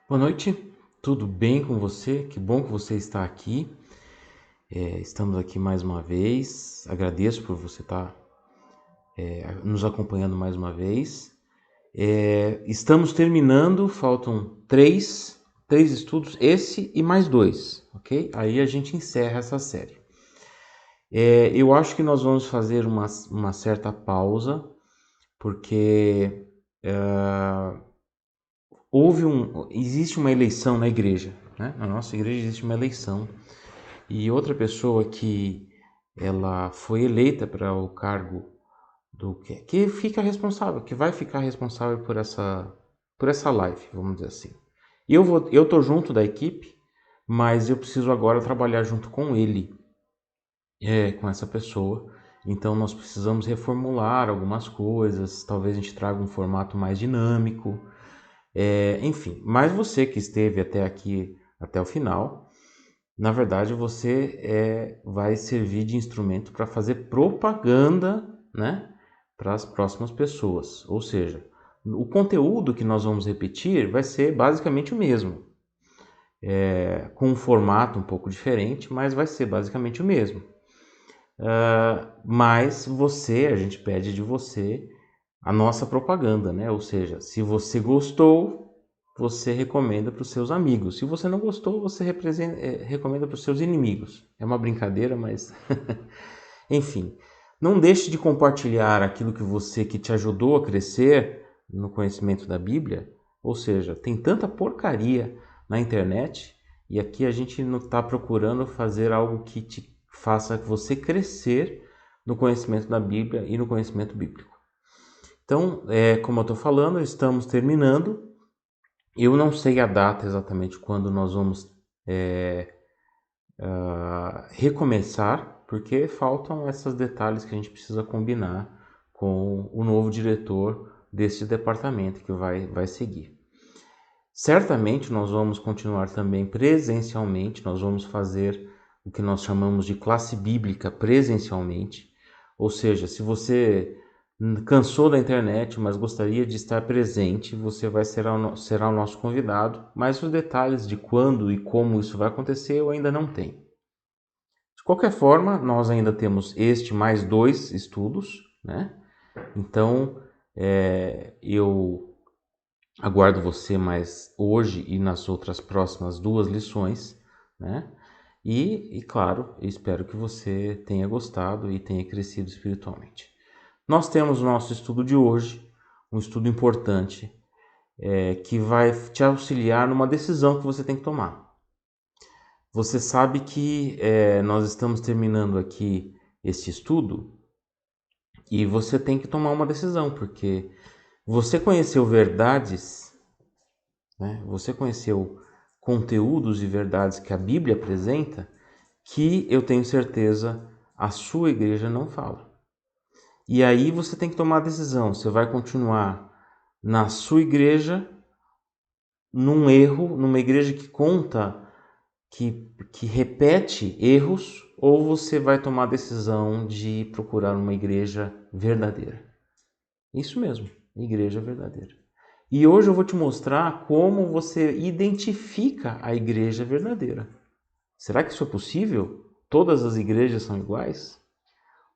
Boa noite, tudo bem com você? Que bom que você está aqui. Estamos aqui mais uma vez. Agradeço por você estar nos acompanhando mais uma vez. Estamos terminando, faltam três estudos, esse e mais dois, ok? Aí a gente encerra essa série. Eu acho que nós vamos fazer uma certa pausa, porque existe uma eleição na igreja, né? Na nossa igreja existe uma eleição. E outra pessoa que ela foi eleita para o cargo que fica responsável, que vai ficar responsável por essa live, vamos dizer assim. Eu tô junto da equipe, mas eu preciso agora trabalhar junto com ele, com essa pessoa. Então nós precisamos reformular algumas coisas, talvez a gente traga um formato mais dinâmico, enfim. Mas você que esteve até aqui, até o final, na verdade, você vai servir de instrumento para fazer propaganda, né, para as próximas pessoas. Ou seja, o conteúdo que nós vamos repetir vai ser basicamente o mesmo, com um formato um pouco diferente, mas vai ser basicamente o mesmo. Mas a gente pede de você a nossa propaganda, né? Ou seja, se você gostou, você recomenda para os seus amigos. Se você não gostou, você recomenda para os seus inimigos. É uma brincadeira, mas enfim. Não deixe de compartilhar aquilo que te ajudou a crescer no conhecimento da Bíblia. Ou seja, tem tanta porcaria na internet e aqui a gente não está procurando fazer algo que te faça você crescer no conhecimento da Bíblia e no conhecimento bíblico. Então, como eu estou falando, estamos terminando. Eu não sei a data exatamente quando nós vamos recomeçar, porque faltam esses detalhes que a gente precisa combinar com o novo diretor desse departamento que vai seguir. Certamente nós vamos continuar também presencialmente, nós vamos fazer o que nós chamamos de classe bíblica presencialmente, ou seja, se você cansou da internet, mas gostaria de estar presente, você será o nosso convidado, mas os detalhes de quando e como isso vai acontecer eu ainda não tenho. De qualquer forma, nós ainda temos este mais dois estudos, né? Então, eu aguardo você mais hoje e nas outras próximas duas lições, né? E claro, eu espero que você tenha gostado e tenha crescido espiritualmente. Nós temos o nosso estudo de hoje, um estudo importante, que vai te auxiliar numa decisão que você tem que tomar. Você sabe que nós estamos terminando aqui este estudo e você tem que tomar uma decisão, porque você conheceu verdades, né? Você conheceu conteúdos e verdades que a Bíblia apresenta que eu tenho certeza a sua igreja não fala. E aí você tem que tomar a decisão, você vai continuar na sua igreja, num erro, numa igreja que conta, que repete erros, ou você vai tomar a decisão de procurar uma igreja verdadeira. Isso mesmo, igreja verdadeira. E hoje eu vou te mostrar como você identifica a igreja verdadeira. Será que isso é possível? Todas as igrejas são iguais?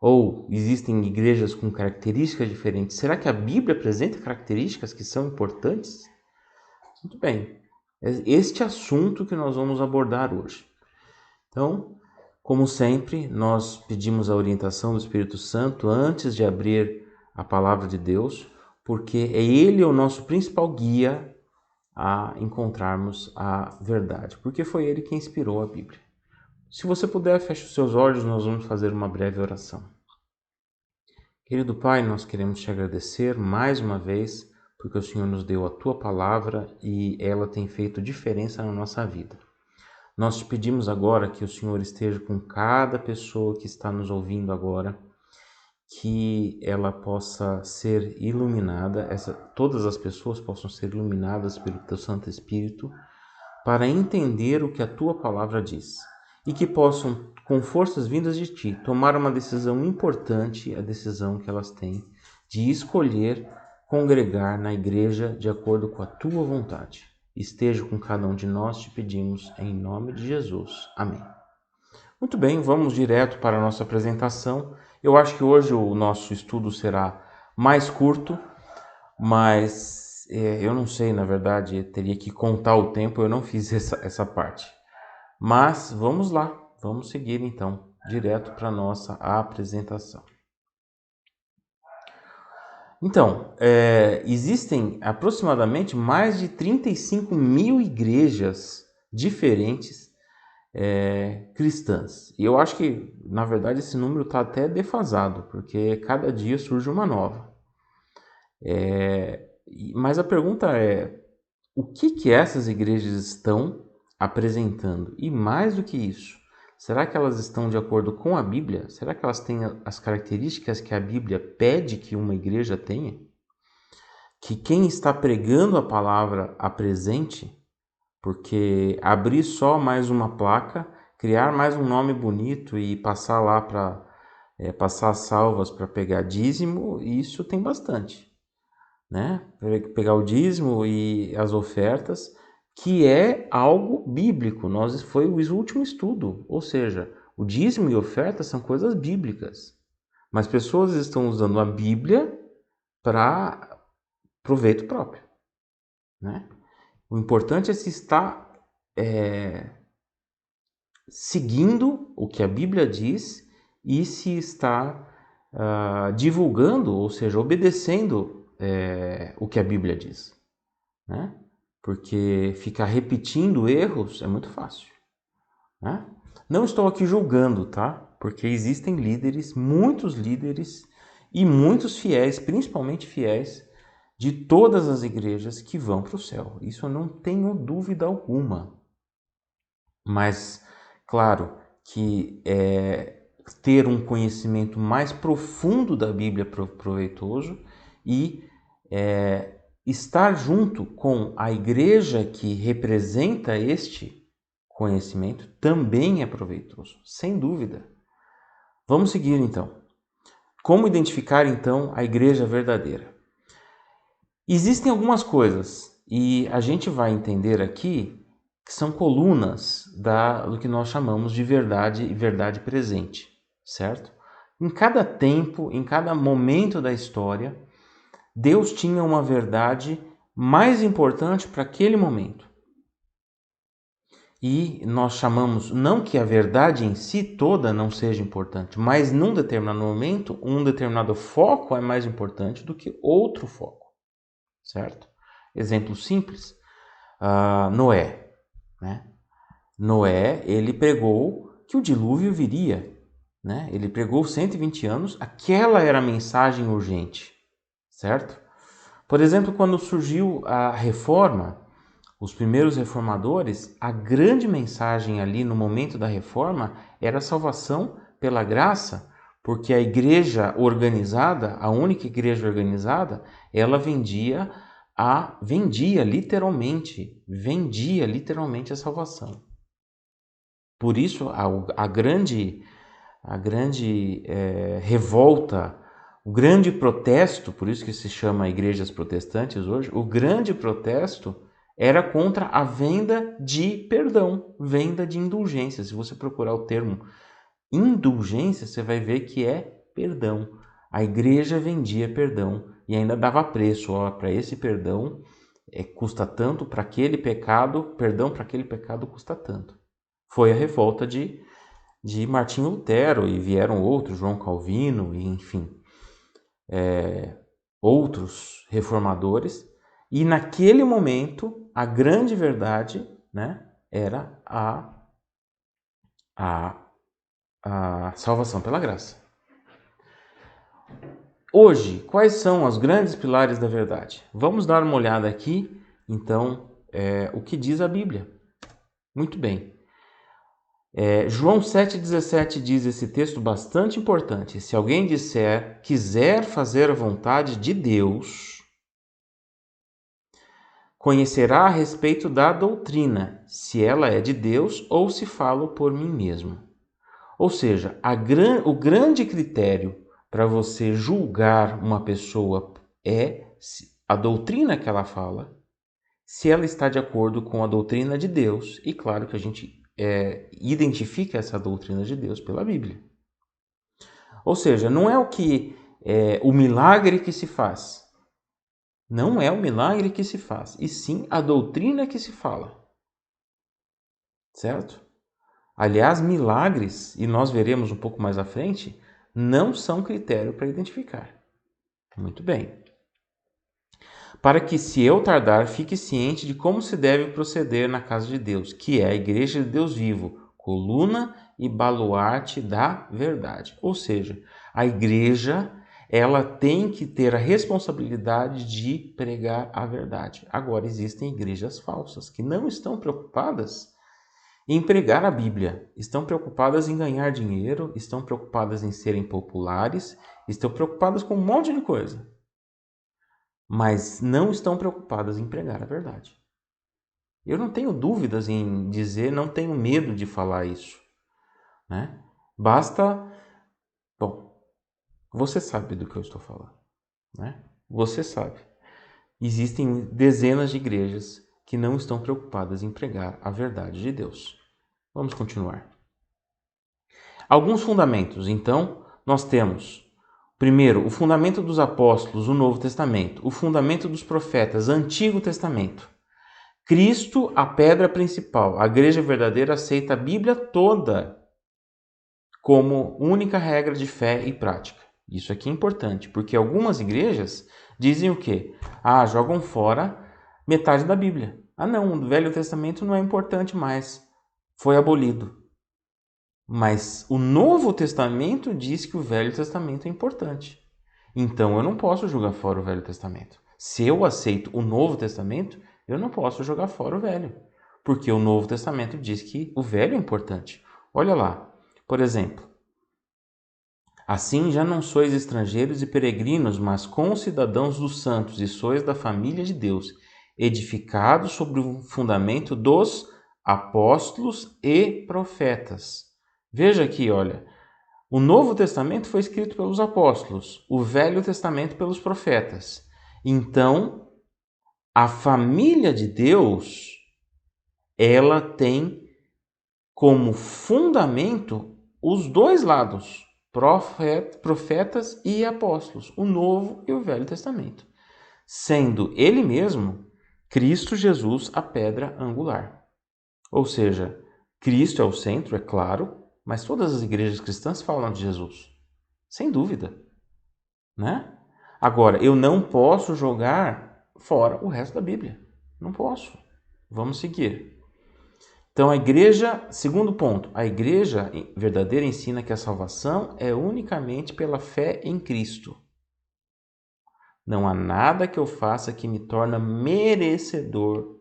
Ou existem igrejas com características diferentes? Será que a Bíblia apresenta características que são importantes? Muito bem, é este assunto que nós vamos abordar hoje. Então, como sempre, nós pedimos a orientação do Espírito Santo antes de abrir a palavra de Deus, porque ele o nosso principal guia a encontrarmos a verdade, porque foi ele que inspirou a Bíblia. Se você puder, feche os seus olhos, nós vamos fazer uma breve oração. Querido Pai, nós queremos te agradecer mais uma vez, porque o Senhor nos deu a tua palavra e ela tem feito diferença na nossa vida. Nós te pedimos agora que o Senhor esteja com cada pessoa que está nos ouvindo agora, que ela possa ser iluminada, todas as pessoas possam ser iluminadas pelo teu Santo Espírito, para entender o que a tua palavra diz e que possam, com forças vindas de ti, tomar uma decisão importante, a decisão que elas têm de escolher congregar na igreja de acordo com a tua vontade. esteja com cada um de nós, te pedimos em nome de Jesus. Amém. Muito bem, vamos direto para a nossa apresentação. Eu acho que hoje o nosso estudo será mais curto, mas eu não sei, na verdade, teria que contar o tempo, eu não fiz essa parte. Mas vamos lá, vamos seguir então, direto para a nossa apresentação. Então, existem aproximadamente mais de 35 mil igrejas diferentes cristãs. E eu acho que, na verdade, esse número está até defasado, porque cada dia surge uma nova. Mas a pergunta é, o que essas igrejas estão apresentando? E mais do que isso, será que elas estão de acordo com a Bíblia? Será que elas têm as características que a Bíblia pede que uma igreja tenha? Que quem está pregando a palavra apresente? Porque abrir só mais uma placa, criar mais um nome bonito e passar lá para passar salvas para pegar dízimo, isso tem bastante, né? Pegar o dízimo e as ofertas, que é algo bíblico. Foi o último estudo, ou seja, o dízimo e oferta são coisas bíblicas, mas pessoas estão usando a Bíblia para proveito próprio, né? O importante é se está seguindo o que a Bíblia diz e se está divulgando, ou seja, obedecendo o que a Bíblia diz, né? Porque ficar repetindo erros é muito fácil, né? Não estou aqui julgando, tá? Porque existem líderes, muitos líderes e muitos fiéis, principalmente fiéis, de todas as igrejas que vão para o céu. Isso eu não tenho dúvida alguma. Mas, claro, que ter um conhecimento mais profundo da Bíblia é proveitoso e estar junto com a igreja que representa este conhecimento também é proveitoso, sem dúvida. Vamos seguir então. Como identificar então a igreja verdadeira? Existem algumas coisas e a gente vai entender aqui que são colunas do que nós chamamos de verdade e verdade presente, certo? Em cada tempo, em cada momento da história, Deus tinha uma verdade mais importante para aquele momento. E nós chamamos, não que a verdade em si toda não seja importante, mas num determinado momento, um determinado foco é mais importante do que outro foco. Certo? Exemplo simples, Noé. Né? Noé, ele pregou que o dilúvio viria. Né? Ele pregou 120 anos, aquela era a mensagem urgente. Certo? Por exemplo, quando surgiu a reforma, os primeiros reformadores, a grande mensagem ali no momento da reforma era a salvação pela graça, porque a igreja organizada, a única igreja organizada, ela vendia literalmente a salvação. Por isso a grande revolta, o grande protesto, por isso que se chama igrejas protestantes hoje, o grande protesto era contra a venda de perdão, venda de indulgência. Se você procurar o termo indulgência, você vai ver que é perdão. A igreja vendia perdão e ainda dava preço. Para esse perdão custa tanto, para aquele pecado, perdão para aquele pecado custa tanto. Foi a revolta de Martinho Lutero e vieram outros, João Calvino, e enfim, outros reformadores. E naquele momento, a grande verdade, né, era a salvação pela graça. Hoje, quais são os grandes pilares da verdade? Vamos dar uma olhada aqui, então, o que diz a Bíblia. Muito bem. João 7,17 diz esse texto bastante importante. Se alguém quiser fazer a vontade de Deus, conhecerá a respeito da doutrina, se ela é de Deus ou se falo por mim mesmo. Ou seja, o grande critério para você julgar uma pessoa é a doutrina que ela fala, se ela está de acordo com a doutrina de Deus. E claro que a gente identifica essa doutrina de Deus pela Bíblia. Ou seja, não é o milagre que se faz. Não é o milagre que se faz, e sim a doutrina que se fala. Certo? Aliás, milagres, e nós veremos um pouco mais à frente, não são critério para identificar. Muito bem. Para que, se eu tardar, fique ciente de como se deve proceder na casa de Deus, que é a igreja de Deus vivo, coluna e baluarte da verdade. Ou seja, a igreja, ela tem que ter a responsabilidade de pregar a verdade. Agora, existem igrejas falsas que não estão preocupadas em pregar a Bíblia, estão preocupadas em ganhar dinheiro, estão preocupadas em serem populares, estão preocupadas com um monte de coisa, mas não estão preocupadas em pregar a verdade. Eu não tenho dúvidas em dizer, não tenho medo de falar isso, né? Basta... Bom, você sabe do que eu estou falando, né? Você sabe. Existem dezenas de igrejas que não estão preocupadas em pregar a verdade de Deus. Vamos continuar. Alguns fundamentos. Então, nós temos, primeiro, o fundamento dos apóstolos, o Novo Testamento. O fundamento dos profetas, Antigo Testamento. Cristo, a pedra principal. A igreja verdadeira aceita a Bíblia toda como única regra de fé e prática. Isso aqui é importante, porque algumas igrejas dizem o quê? Jogam fora metade da Bíblia. Não, o Velho Testamento não é importante mais. Foi abolido. Mas o Novo Testamento diz que o Velho Testamento é importante. Então eu não posso jogar fora o Velho Testamento. Se eu aceito o Novo Testamento, eu não posso jogar fora o Velho. Porque o Novo Testamento diz que o Velho é importante. Olha lá, por exemplo. Assim já não sois estrangeiros e peregrinos, mas concidadãos dos santos, e sois da família de Deus, edificados sobre o fundamento dos apóstolos e profetas. Veja aqui, olha, o Novo Testamento foi escrito pelos apóstolos, o Velho Testamento pelos profetas. Então, a família de Deus, ela tem como fundamento os dois lados, profetas e apóstolos, o Novo e o Velho Testamento, sendo ele mesmo, Cristo Jesus, a pedra angular. Ou seja, Cristo é o centro, é claro, mas todas as igrejas cristãs falam de Jesus, sem dúvida, né? Agora, eu não posso jogar fora o resto da Bíblia. Não posso. Vamos seguir. Então, a igreja, segundo ponto, a igreja verdadeira ensina que a salvação é unicamente pela fé em Cristo. Não há nada que eu faça que me torne merecedor.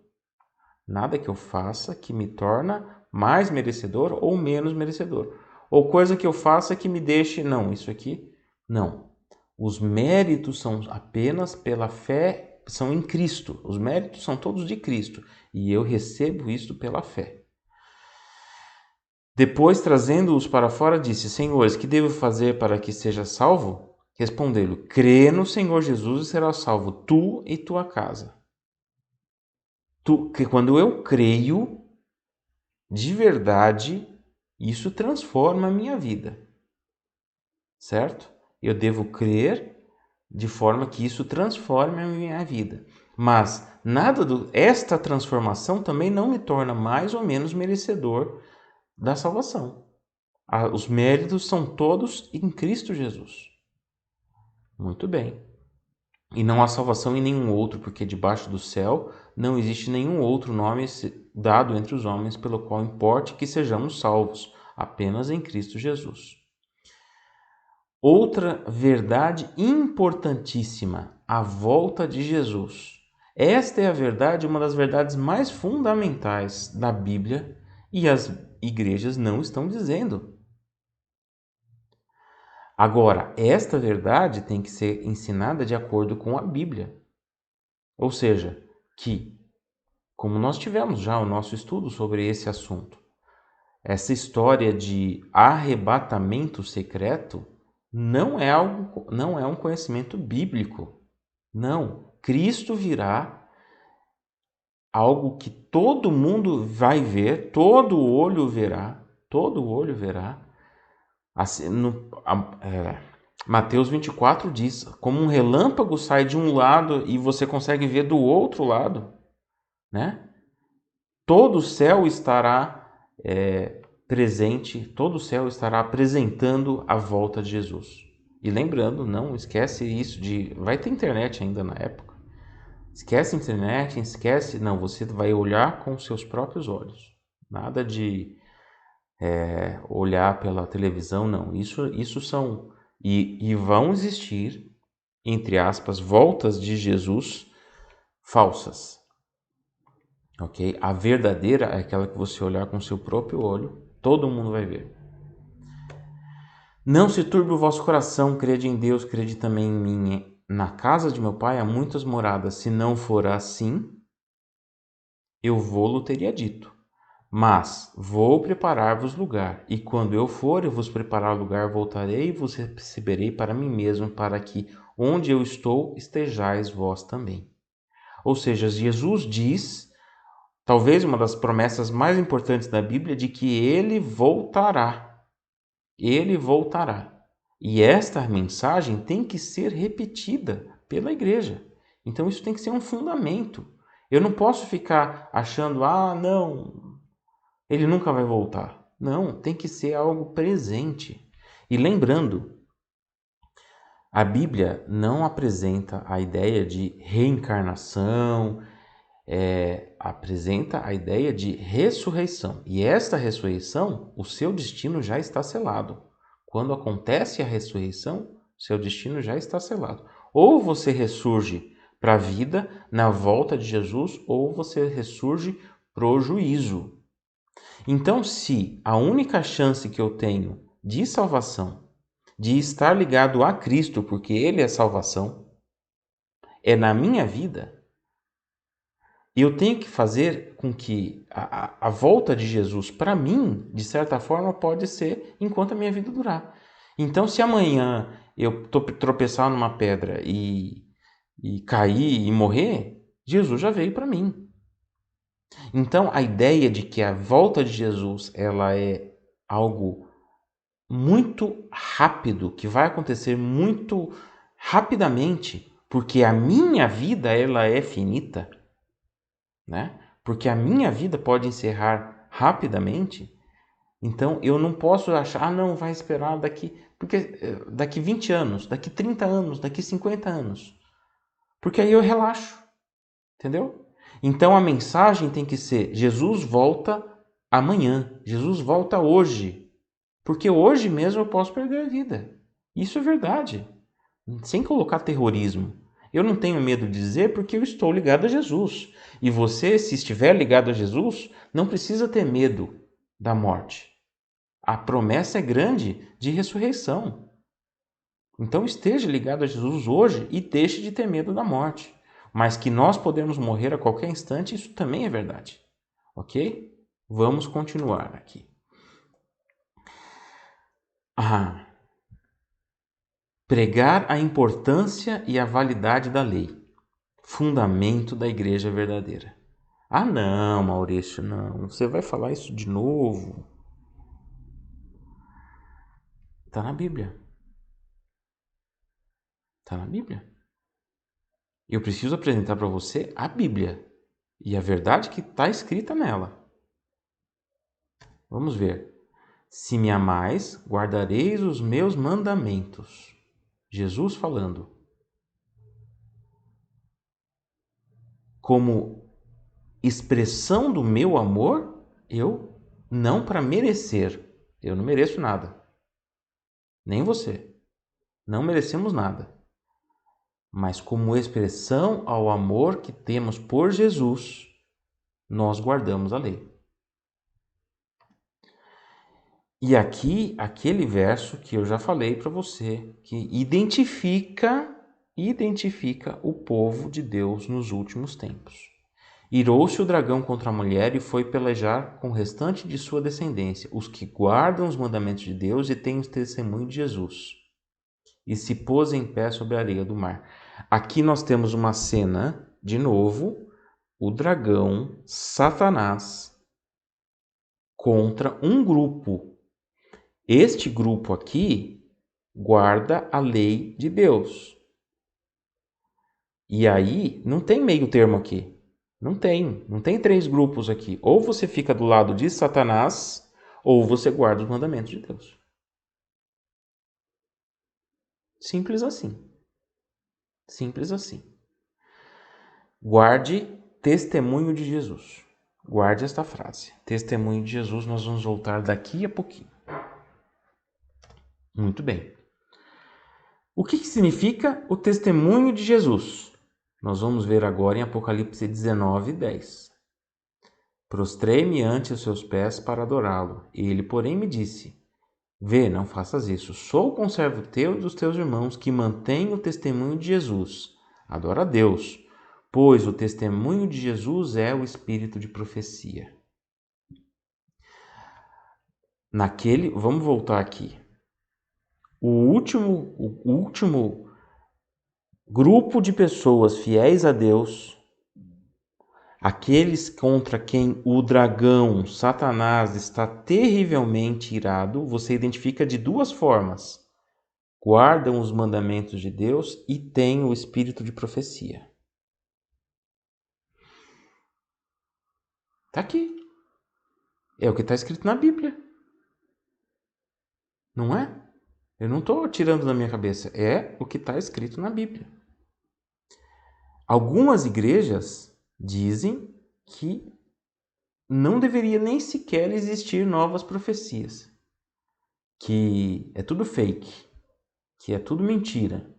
Nada que eu faça que me torna mais merecedor ou menos merecedor. Ou coisa que eu faça que me deixe... Não, isso aqui, não. Os méritos são apenas pela fé, são em Cristo. Os méritos são todos de Cristo. E eu recebo isto pela fé. Depois, trazendo-os para fora, disse: Senhores, que devo fazer para que seja salvo? Respondeu-lhe: Crê no Senhor Jesus e serás salvo, tu e tua casa. Que quando eu creio, de verdade, isso transforma a minha vida. Certo? Eu devo crer de forma que isso transforme a minha vida. Mas esta transformação também não me torna mais ou menos merecedor da salvação. Os méritos são todos em Cristo Jesus. Muito bem. E não há salvação em nenhum outro, porque debaixo do céu não existe nenhum outro nome dado entre os homens pelo qual importe que sejamos salvos, apenas em Cristo Jesus. Outra verdade importantíssima, a volta de Jesus. Esta é a verdade, uma das verdades mais fundamentais da Bíblia, e as igrejas não estão dizendo. Agora, esta verdade tem que ser ensinada de acordo com a Bíblia. Ou seja, que, como nós tivemos já o nosso estudo sobre esse assunto, essa história de arrebatamento secreto não é um conhecimento bíblico. Não, Cristo virá algo que todo mundo vai ver, todo olho verá, Assim, Mateus 24 diz, como um relâmpago sai de um lado e você consegue ver do outro lado, né? Todo o céu estará presente, todo o céu estará apresentando a volta de Jesus. E lembrando, não esquece isso de... Vai ter internet ainda na época. Esquece a internet, esquece... Não, você vai olhar com seus próprios olhos. Nada de olhar pela televisão, não. Isso são... E vão existir, entre aspas, voltas de Jesus falsas. Ok? A verdadeira é aquela que você olhar com seu próprio olho, todo mundo vai ver. Não se turbe o vosso coração, crede em Deus, crede também em mim. Na casa de meu pai há muitas moradas, se não for assim, eu vou-lo teria dito. Mas vou preparar-vos lugar, e quando eu for e vos preparar lugar, voltarei e vos receberei para mim mesmo, para que onde eu estou estejais vós também. Ou seja, Jesus diz, talvez uma das promessas mais importantes da Bíblia, de que ele voltará. Ele voltará. E esta mensagem tem que ser repetida pela igreja. Então isso tem que ser um fundamento. Eu não posso ficar achando, não, ele nunca vai voltar. Não, tem que ser algo presente. E lembrando, a Bíblia não apresenta a ideia de reencarnação, apresenta a ideia de ressurreição. E esta ressurreição, o seu destino já está selado. Quando acontece a ressurreição, seu destino já está selado. Ou você ressurge para a vida na volta de Jesus, ou você ressurge para o juízo. Então, se a única chance que eu tenho de salvação, de estar ligado a Cristo, porque Ele é salvação, é na minha vida, eu tenho que fazer com que a volta de Jesus, para mim, de certa forma, pode ser enquanto a minha vida durar. Então, se amanhã eu tropeçar numa pedra e cair e morrer, Jesus já veio para mim. Então, a ideia de que a volta de Jesus ela é algo muito rápido, que vai acontecer muito rapidamente, porque a minha vida ela é finita, né? Porque a minha vida pode encerrar rapidamente. Então eu não posso achar, não, vai esperar daqui 20 anos, daqui 30 anos, daqui 50 anos. Porque aí eu relaxo. Entendeu? Então a mensagem tem que ser: Jesus volta amanhã, Jesus volta hoje. Porque hoje mesmo eu posso perder a vida. Isso é verdade. Sem colocar terrorismo. Eu não tenho medo de dizer porque eu estou ligado a Jesus. E você, se estiver ligado a Jesus, não precisa ter medo da morte. A promessa é grande de ressurreição. Então esteja ligado a Jesus hoje e deixe de ter medo da morte. Mas que nós podemos morrer a qualquer instante, isso também é verdade. Ok? Vamos continuar aqui. Pregar a importância e a validade da lei. Fundamento da igreja verdadeira. Não, Maurício, não. Você vai falar isso de novo? Está na Bíblia. Está na Bíblia. Eu preciso apresentar para você a Bíblia e a verdade que está escrita nela. Vamos ver. Se me amais, guardareis os meus mandamentos. Jesus falando. Como expressão do meu amor, eu não para merecer. Eu não mereço nada. Nem você. Não merecemos nada. Mas como expressão ao amor que temos por Jesus, nós guardamos a lei. E aqui, aquele verso que eu já falei para você, que identifica o povo de Deus nos últimos tempos. Irou-se o dragão contra a mulher e foi pelejar com o restante de sua descendência, os que guardam os mandamentos de Deus e têm o testemunho de Jesus. E se pôs em pé sobre a areia do mar. Aqui nós temos uma cena, de novo, o dragão, Satanás, contra um grupo. Este grupo aqui guarda a lei de Deus. E aí, não tem meio termo aqui. Não tem três grupos aqui. Ou você fica do lado de Satanás, ou você guarda os mandamentos de Deus. Simples assim. Simples assim. Guarde testemunho de Jesus. Guarde esta frase. Testemunho de Jesus, nós vamos voltar daqui a pouquinho. Muito bem. O que significa o testemunho de Jesus? Nós vamos ver agora em Apocalipse 19, 10. Prostrei-me ante os seus pés para adorá-lo. Ele, porém, me disse: Vê, não faças isso. Sou o conservo teu e dos teus irmãos que mantém o testemunho de Jesus. Adora a Deus, pois o testemunho de Jesus é o espírito de profecia. Vamos voltar aqui. O último grupo de pessoas fiéis a Deus, aqueles contra quem o dragão, Satanás, está terrivelmente irado, você identifica de duas formas. Guardam os mandamentos de Deus e têm o espírito de profecia. Está aqui. É o que está escrito na Bíblia. Não é? Eu não estou tirando da minha cabeça. É o que está escrito na Bíblia. Algumas igrejas dizem que não deveria nem sequer existir novas profecias. Que é tudo fake. Que é tudo mentira.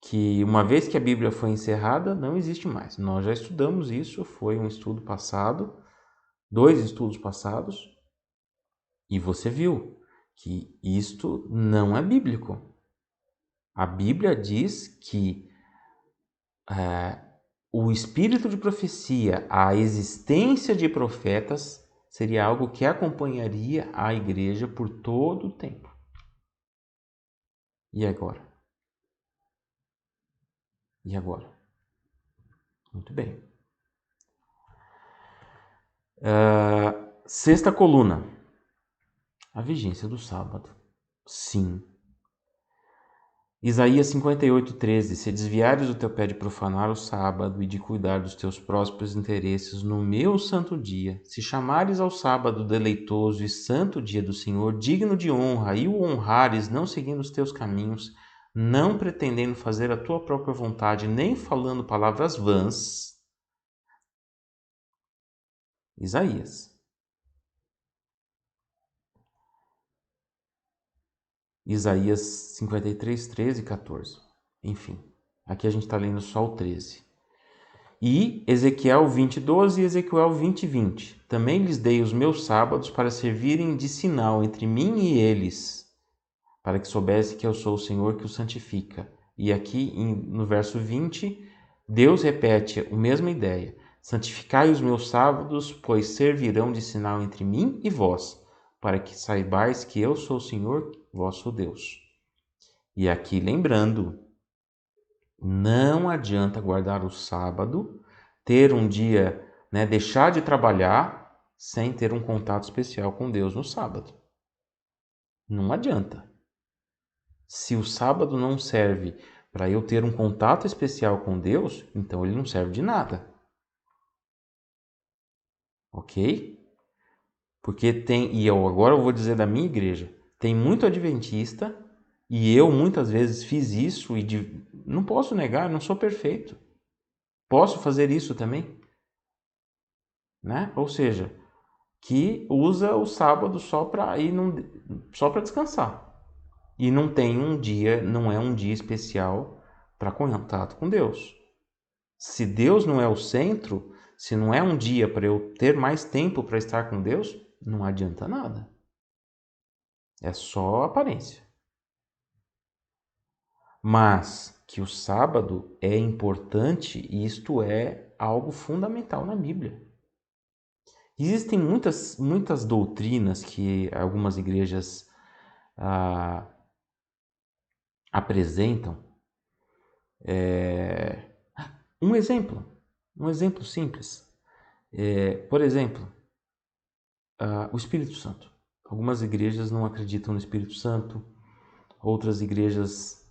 Que uma vez que a Bíblia foi encerrada, não existe mais. Nós já estudamos isso, foi um estudo passado, 2 estudos passados, e você viu que isto não é bíblico. A Bíblia diz que o espírito de profecia, a existência de profetas, seria algo que acompanharia a igreja por todo o tempo. E agora? E agora? Muito bem. Sexta coluna. A vigência do sábado. Sim. Isaías 58:13. Se desviares o teu pé de profanar o sábado e de cuidar dos teus próprios interesses no meu santo dia, se chamares ao sábado deleitoso e santo dia do Senhor, digno de honra, e o honrares, não seguindo os teus caminhos, não pretendendo fazer a tua própria vontade, nem falando palavras vãs. Isaías. Isaías 53, 13 e 14. Enfim, aqui a gente está lendo só o 13. E Ezequiel 20:12 e Ezequiel 20:20. Também lhes dei os meus sábados para servirem de sinal entre mim e eles, para que soubesse que eu sou o Senhor que os santifica. E aqui no verso 20, Deus repete a mesma ideia. Santificai os meus sábados, pois servirão de sinal entre mim e vós, para que saibais que eu sou o Senhor, vosso Deus. E aqui lembrando, não adianta guardar o sábado, ter um dia, deixar de trabalhar sem ter um contato especial com Deus no sábado. Não adianta. Se o sábado não serve para eu ter um contato especial com Deus, então ele não serve de nada. Ok? Porque agora eu vou dizer da minha igreja, tem muito adventista e eu muitas vezes fiz isso e não posso negar, não sou perfeito. Posso fazer isso também? Né? Ou seja, que usa o sábado só para descansar. E não tem não é um dia especial para contato com Deus. Se Deus não é o centro, se não é um dia para eu ter mais tempo para estar com Deus, não adianta nada. É só aparência. Mas que o sábado é importante e isto é algo fundamental na Bíblia. Existem muitas doutrinas que algumas igrejas apresentam. Um exemplo. Um exemplo simples. Por exemplo, o Espírito Santo. Algumas igrejas não acreditam no Espírito Santo, outras igrejas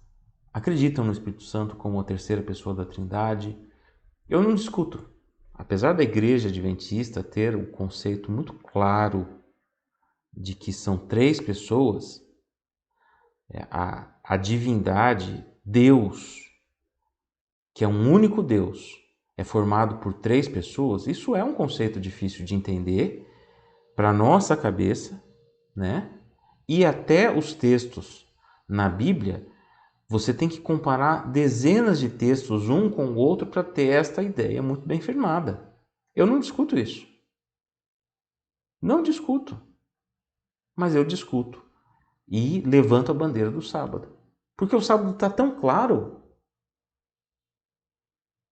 acreditam no Espírito Santo como a terceira pessoa da Trindade. Eu não discuto. Apesar da igreja adventista ter um conceito muito claro de que são três pessoas, a divindade, Deus, que é um único Deus, é formado por três pessoas, isso é um conceito difícil de entender para nossa cabeça, né? E até os textos na Bíblia, você tem que comparar dezenas de textos um com o outro para ter esta ideia muito bem firmada. Eu não discuto isso. Não discuto. Mas eu discuto e levanto a bandeira do sábado. Porque o sábado está tão claro,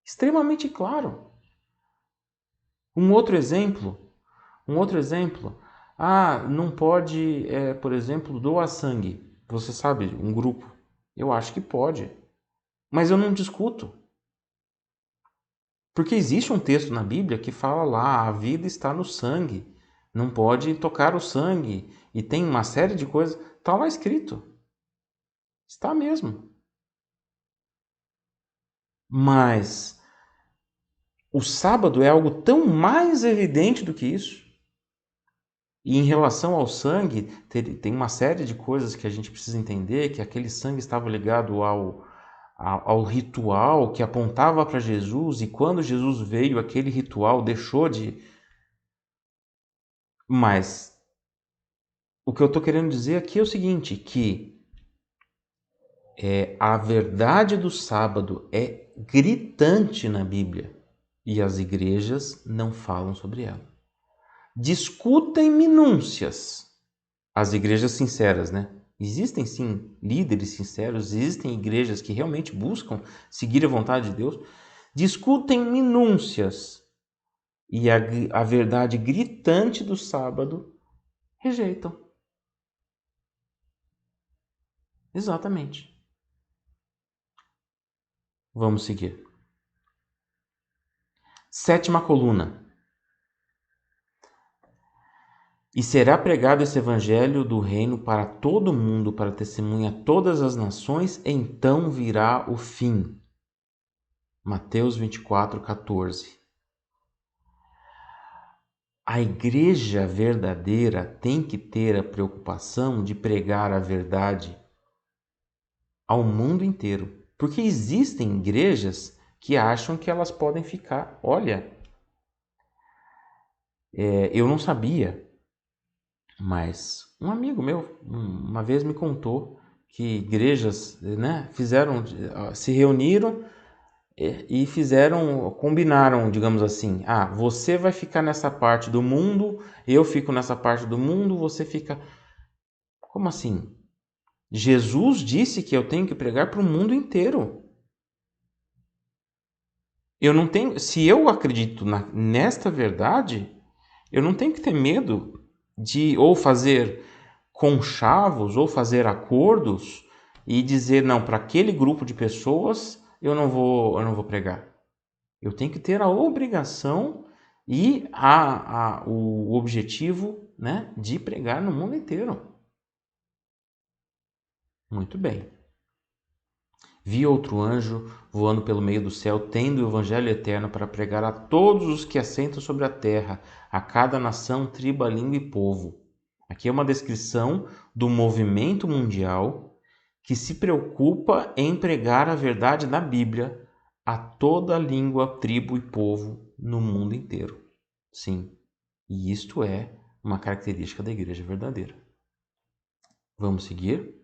extremamente claro. Um outro exemplo. Não pode, por exemplo, doar sangue. Você sabe, um grupo. Eu acho que pode. Mas eu não discuto. Porque existe um texto na Bíblia que fala lá, a vida está no sangue. Não pode tocar o sangue. E tem uma série de coisas. Está lá escrito. Está mesmo. Mas o sábado é algo tão mais evidente do que isso. E em relação ao sangue, tem uma série de coisas que a gente precisa entender, que aquele sangue estava ligado ao ritual que apontava para Jesus, e quando Jesus veio, aquele ritual deixou de... Mas o que eu estou querendo dizer aqui é o seguinte, que a verdade do sábado é gritante na Bíblia, e as igrejas não falam sobre ela. Discutem minúcias. As igrejas sinceras, né? Existem sim líderes sinceros, existem igrejas que realmente buscam seguir a vontade de Deus, discutem minúcias e a verdade gritante do sábado rejeitam. Exatamente. Vamos seguir. Sétima coluna. E será pregado esse evangelho do reino para todo mundo, para testemunha a todas as nações, então virá o fim. Mateus 24, 14. A igreja verdadeira tem que ter a preocupação de pregar a verdade ao mundo inteiro. Porque existem igrejas que acham que elas podem ficar. Olha, eu não sabia, mas um amigo meu uma vez me contou que igrejas, né, se reuniram e combinaram, digamos assim, você vai ficar nessa parte do mundo, eu fico nessa parte do mundo, você fica... Como assim? Jesus disse que eu tenho que pregar para o mundo inteiro. Eu não tenho, se eu acredito nesta verdade, eu não tenho que ter medo de ou fazer conchavos ou fazer acordos e dizer não, para aquele grupo de pessoas eu não vou pregar. Eu tenho que ter a obrigação e o objetivo, né, de pregar no mundo inteiro. Muito bem. Vi outro anjo voando pelo meio do céu, tendo o evangelho eterno para pregar a todos os que assentam sobre a terra, a cada nação, tribo, língua e povo. Aqui é uma descrição do movimento mundial que se preocupa em pregar a verdade da Bíblia a toda língua, tribo e povo no mundo inteiro. Sim, e isto é uma característica da igreja verdadeira. Vamos seguir?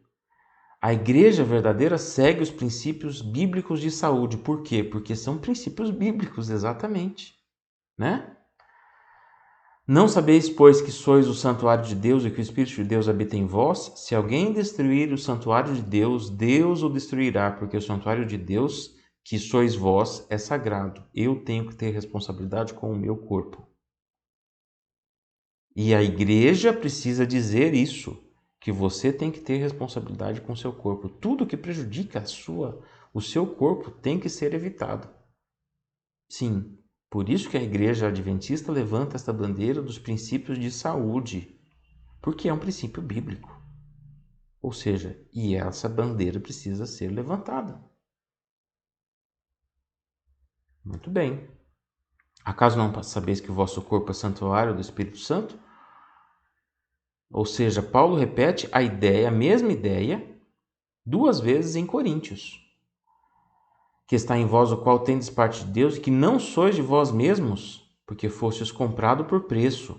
A igreja verdadeira segue os princípios bíblicos de saúde. Por quê? Porque são princípios bíblicos, exatamente, né? Não sabeis, pois, que sois o santuário de Deus e que o Espírito de Deus habita em vós? Se alguém destruir o santuário de Deus, Deus o destruirá, porque o santuário de Deus, que sois vós, é sagrado. Eu tenho que ter responsabilidade com o meu corpo. E a igreja precisa dizer isso, que você tem que ter responsabilidade com o seu corpo. Tudo que prejudica o seu corpo tem que ser evitado. Sim, Por isso que a igreja adventista levanta esta bandeira dos princípios de saúde, porque é um princípio bíblico. Ou seja, e essa bandeira precisa ser levantada. Muito bem. Acaso não sabeis que o vosso corpo é santuário do Espírito Santo? Ou seja, Paulo repete a mesma ideia, 2 vezes em Coríntios. Que está em vós, o qual tendes parte de Deus, e que não sois de vós mesmos, porque fostes comprado por preço.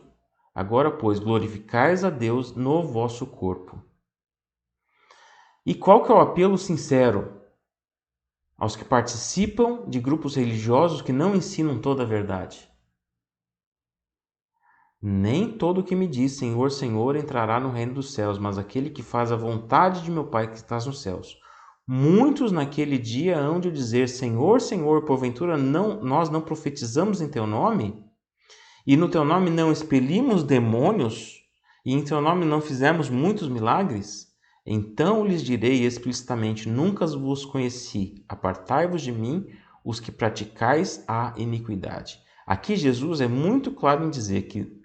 Agora, pois, glorificais a Deus no vosso corpo. E qual que é o apelo sincero? Aos que participam de grupos religiosos que não ensinam toda a verdade. Nem todo o que me diz Senhor, Senhor entrará no reino dos céus, mas aquele que faz a vontade de meu Pai que está nos céus. Muitos naquele dia hão de dizer, Senhor, Senhor, porventura nós não profetizamos em teu nome? E no teu nome não expelimos demônios? E em teu nome não fizemos muitos milagres? Então lhes direi explicitamente, nunca vos conheci, apartai-vos de mim, os que praticais a iniquidade. Aqui Jesus é muito claro em dizer que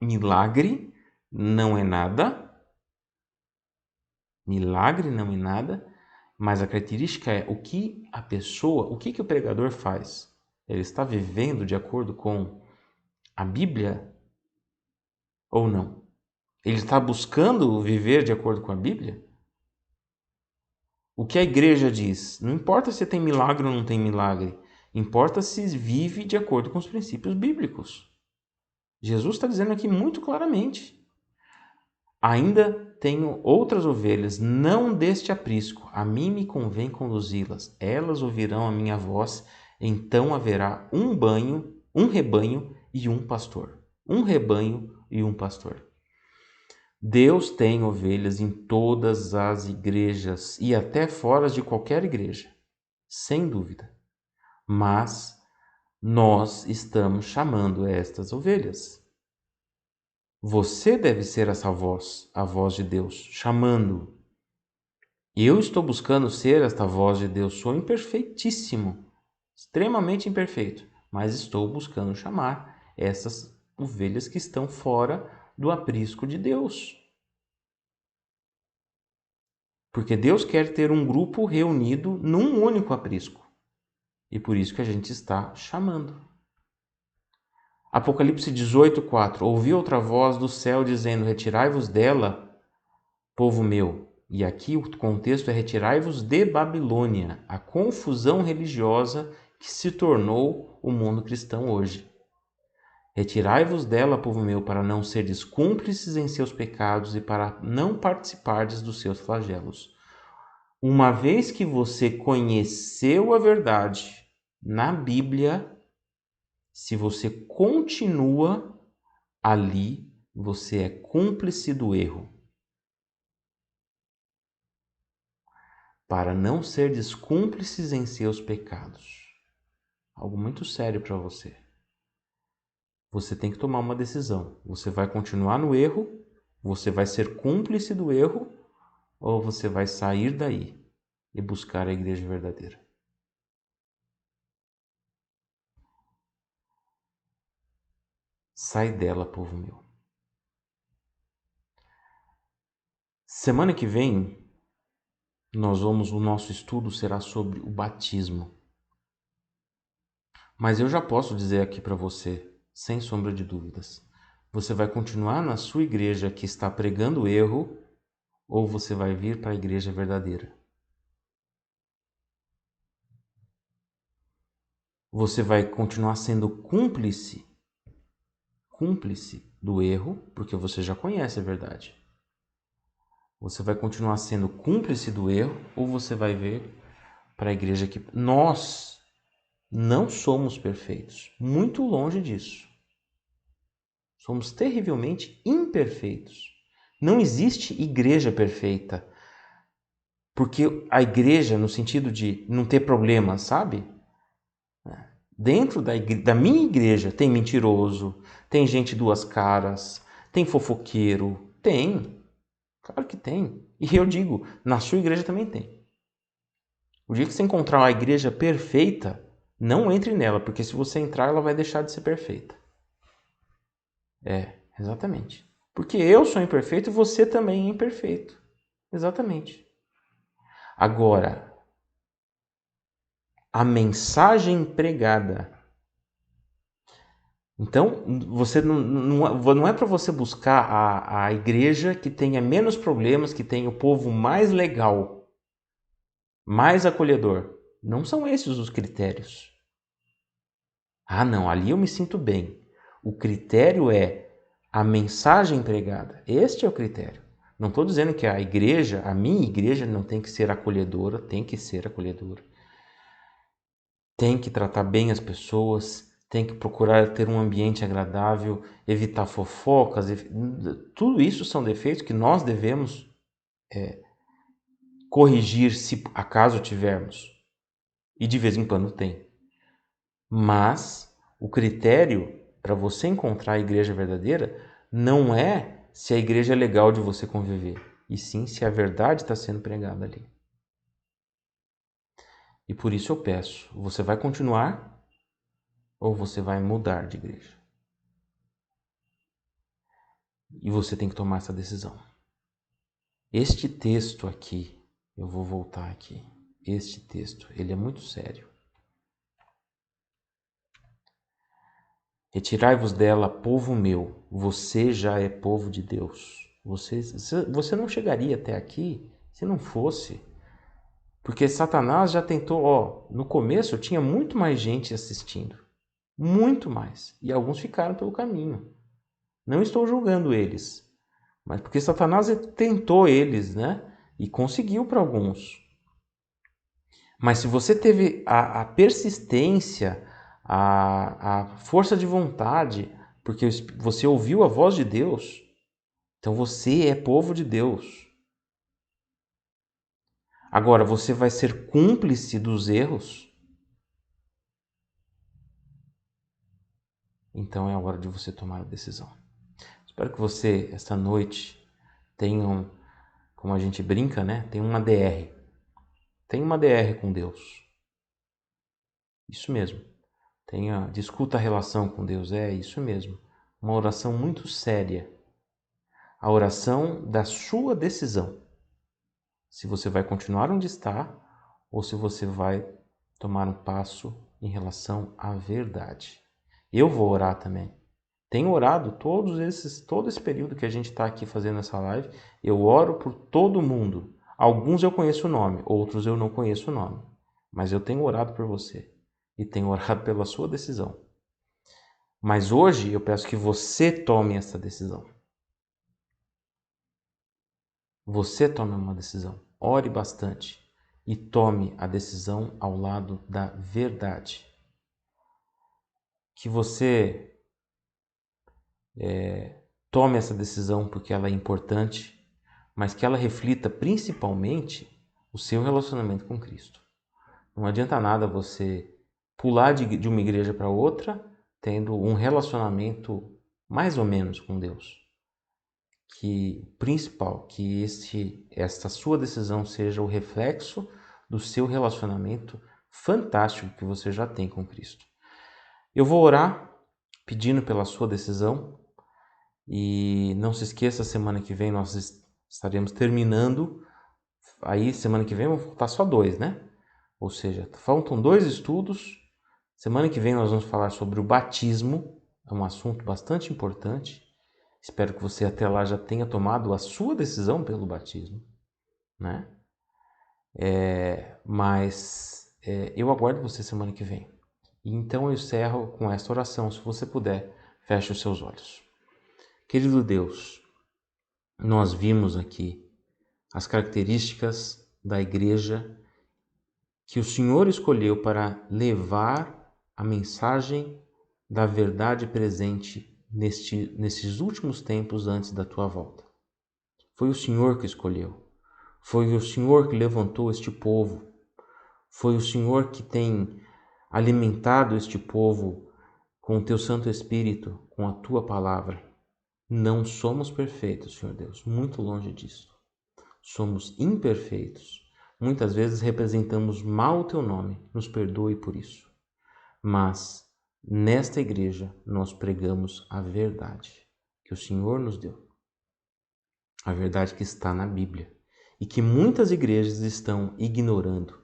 milagre não é nada, mas a característica é o que a pessoa, o que o pregador faz. Ele está vivendo de acordo com a Bíblia ou não? Ele está buscando viver de acordo com a Bíblia? O que a igreja diz? Não importa se tem milagre ou não tem milagre, importa se vive de acordo com os princípios bíblicos. Jesus está dizendo aqui muito claramente. Ainda tenho outras ovelhas, não deste aprisco. A mim me convém conduzi-las. Elas ouvirão a minha voz. Então haverá um rebanho e um pastor. Um rebanho e um pastor. Deus tem ovelhas em todas as igrejas e até fora de qualquer igreja, sem dúvida. Mas nós estamos chamando estas ovelhas. Você deve ser essa voz, a voz de Deus, chamando. Eu estou buscando ser esta voz de Deus. Sou imperfeitíssimo, extremamente imperfeito, mas estou buscando chamar essas ovelhas que estão fora do aprisco de Deus. Porque Deus quer ter um grupo reunido num único aprisco. E por isso que a gente está chamando. Apocalipse 18:4. Ouvi outra voz do céu dizendo, retirai-vos dela, povo meu. E aqui o contexto é retirai-vos de Babilônia, a confusão religiosa que se tornou o mundo cristão hoje. Retirai-vos dela, povo meu, para não serdes cúmplices em seus pecados e para não participardes dos seus flagelos. Uma vez que você conheceu a verdade na Bíblia, se você continua ali, você é cúmplice do erro. Para não serdes cúmplices em seus pecados. Algo muito sério para você. Você tem que tomar uma decisão. Você vai continuar no erro? Você vai ser cúmplice do erro? Ou você vai sair daí e buscar a igreja verdadeira? Sai dela, povo meu. Semana que vem, o nosso estudo será sobre o batismo. Mas eu já posso dizer aqui para você, sem sombra de dúvidas, você vai continuar na sua igreja que está pregando o erro ou você vai vir para a igreja verdadeira? Você vai continuar sendo cúmplice do erro, porque você já conhece a verdade. Você vai continuar sendo cúmplice do erro ou você vai vir para a igreja que nós não somos perfeitos, muito longe disso. Somos terrivelmente imperfeitos. Não existe igreja perfeita. Porque a igreja, no sentido de não ter problemas, sabe? Dentro da minha igreja tem mentiroso, tem gente duas caras, tem fofoqueiro, tem. Claro que tem. E eu digo, na sua igreja também tem. O dia que você encontrar uma igreja perfeita, Não entre nela, porque se você entrar, ela vai deixar de ser perfeita. Exatamente. Porque eu sou imperfeito e você também é imperfeito. Exatamente. Agora, a mensagem pregada. Então, você não é para você buscar a igreja que tenha menos problemas, que tenha o povo mais legal, mais acolhedor. Não são esses os critérios. Ah, não, ali eu me sinto bem. O critério é a mensagem pregada. Este é o critério. Não estou dizendo que a igreja, a minha igreja, não tem que ser acolhedora, tem que ser acolhedora. Tem que tratar bem as pessoas, tem que procurar ter um ambiente agradável, evitar fofocas. Tudo isso são defeitos que nós devemos corrigir se acaso tivermos. E de vez em quando tem. Mas o critério para você encontrar a igreja verdadeira não é se a igreja é legal de você conviver, e sim se a verdade está sendo pregada ali. E por isso eu peço, você vai continuar ou você vai mudar de igreja? E você tem que tomar essa decisão. Este texto aqui, eu vou voltar aqui. Este texto, ele é muito sério. Retirai-vos dela, povo meu, você já é povo de Deus. Você não chegaria até aqui se não fosse. Porque Satanás já tentou, no começo tinha muito mais gente assistindo. Muito mais. E alguns ficaram pelo caminho. Não estou julgando eles. Mas porque Satanás tentou eles, né? E conseguiu para alguns. Mas se você teve a persistência, a força de vontade, porque você ouviu a voz de Deus, então você é povo de Deus. Agora, você vai ser cúmplice dos erros? Então é a hora de você tomar a decisão. Espero que você, esta noite, tenha, como a gente brinca, né? Tem uma DR. Tem uma DR com Deus. Isso mesmo. Discuta a relação com Deus. É isso mesmo. Uma oração muito séria. A oração da sua decisão. Se você vai continuar onde está ou se você vai tomar um passo em relação à verdade. Eu vou orar também. Tenho orado todo esse período que a gente está aqui fazendo essa live. Eu oro por todo mundo. Alguns eu conheço o nome, outros eu não conheço o nome. Mas eu tenho orado por você e tenho orado pela sua decisão. Mas hoje eu peço que você tome essa decisão. Você tome uma decisão. Ore bastante e tome a decisão ao lado da verdade. Que você tome essa decisão porque ela é importante, mas que ela reflita principalmente o seu relacionamento com Cristo. Não adianta nada você pular de uma igreja para outra tendo um relacionamento mais ou menos com Deus. Que esta sua decisão seja o reflexo do seu relacionamento fantástico que você já tem com Cristo. Eu vou orar pedindo pela sua decisão e não se esqueça, semana que vem nós estaremos terminando. Aí semana que vem vão faltar só 2, né? Ou seja, faltam 2 estudos. Semana que vem nós vamos falar sobre o batismo, é um assunto bastante importante. Espero que você até lá já tenha tomado a sua decisão pelo batismo, né? Mas eu aguardo você semana que vem. E então eu encerro com esta oração. Se você puder, feche os seus olhos. Querido Deus, nós vimos aqui as características da igreja que o Senhor escolheu para levar a mensagem da verdade presente nesses últimos tempos antes da tua volta. Foi o Senhor que escolheu. Foi o Senhor que levantou este povo. Foi o Senhor que tem alimentado este povo com o teu Santo Espírito, com a tua palavra. Não somos perfeitos, Senhor Deus, muito longe disso. Somos imperfeitos. Muitas vezes representamos mal o teu nome. Nos perdoe por isso. mas nesta igreja nós pregamos a verdade que o Senhor nos deu, a verdade que está na Bíblia e que muitas igrejas estão ignorando,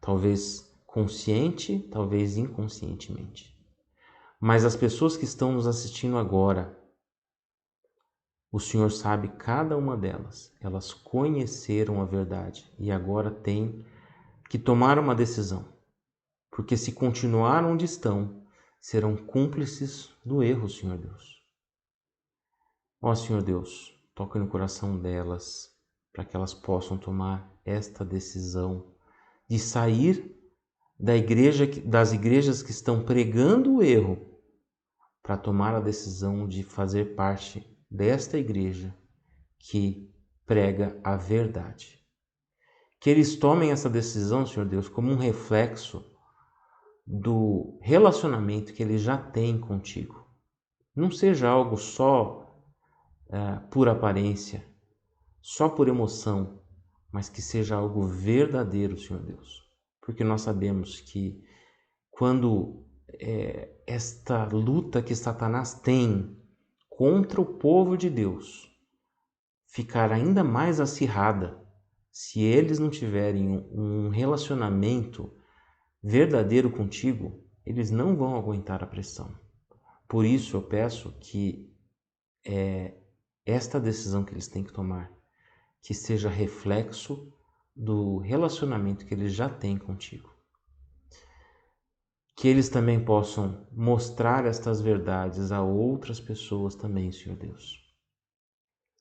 talvez consciente, talvez inconscientemente. Mas as pessoas que estão nos assistindo agora, o Senhor sabe cada uma delas. Elas conheceram a verdade e agora têm que tomar uma decisão. Porque se continuar onde estão, serão cúmplices do erro, Senhor Deus. Ó Senhor Deus, toca no coração delas para que elas possam tomar esta decisão de sair das igrejas que estão pregando o erro para tomar a decisão de fazer parte desta igreja que prega a verdade. Que eles tomem essa decisão, Senhor Deus, como um reflexo do relacionamento que eles já têm contigo. Não seja algo só por aparência, só por emoção, mas que seja algo verdadeiro, Senhor Deus. Porque nós sabemos que quando esta luta que Satanás tem contra o povo de Deus ficar ainda mais acirrada, se eles não tiverem um relacionamento verdadeiro contigo, eles não vão aguentar a pressão. Por isso eu peço que esta decisão que eles têm que tomar, que seja reflexo do relacionamento que eles já têm contigo. Que eles também possam mostrar estas verdades a outras pessoas também, Senhor Deus.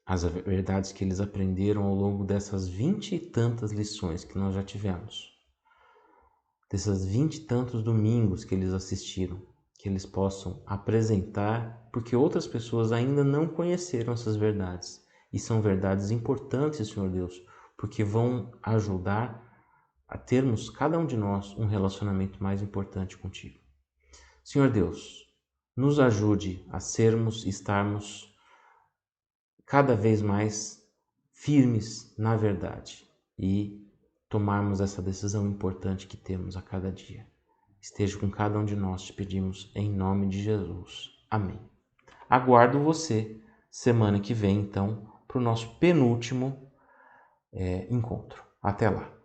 As verdades que eles aprenderam ao longo dessas 20 e tantas lições que nós já tivemos. Desses 20 e tantos domingos que eles assistiram. Que eles possam apresentar, porque outras pessoas ainda não conheceram essas verdades. E são verdades importantes, Senhor Deus, porque vão ajudar a termos, cada um de nós, um relacionamento mais importante contigo. Senhor Deus, nos ajude a estarmos cada vez mais firmes na verdade e tomarmos essa decisão importante que temos a cada dia. Esteja com cada um de nós, te pedimos em nome de Jesus. Amém. Aguardo você semana que vem, então, para o nosso penúltimo encontro. Até lá.